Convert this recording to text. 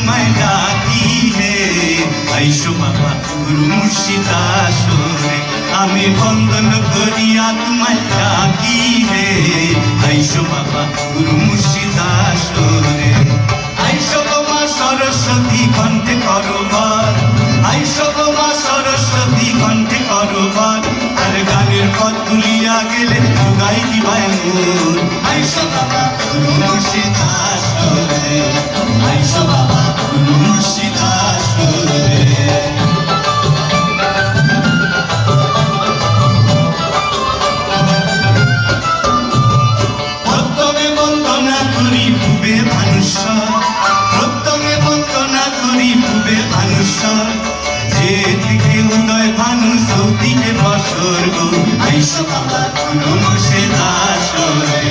তোমায় ডাকি হে আইসো বাবা গুরু মুর্শিদ আসরে আমি বন্দন করিয়া তোমায় ডাকি হে আইসো বাবা গুরু মুর্শিদ আসরে আইসো মা সরস্বতী কণ্ঠে করবার আইসো মা সরস্বতী কণ্ঠে করবার আর গানের পথ তুলিয়া গেলে যুগাই দিবায় মোর আইসো বাবা গুরু মুর্শিদ আসরে আইসো বাবা গুরু মুর্শিদ আসরে প্রথমে বন্দনা করি ভুবে ভানুশ্বর প্রথমে বন্দনা করি ভুবে ভানুশ্বর যে দিকে উদয় ভানু সৌদিকে বসর গো আইসো বাবা গুরু মুর্শিদ আসরে।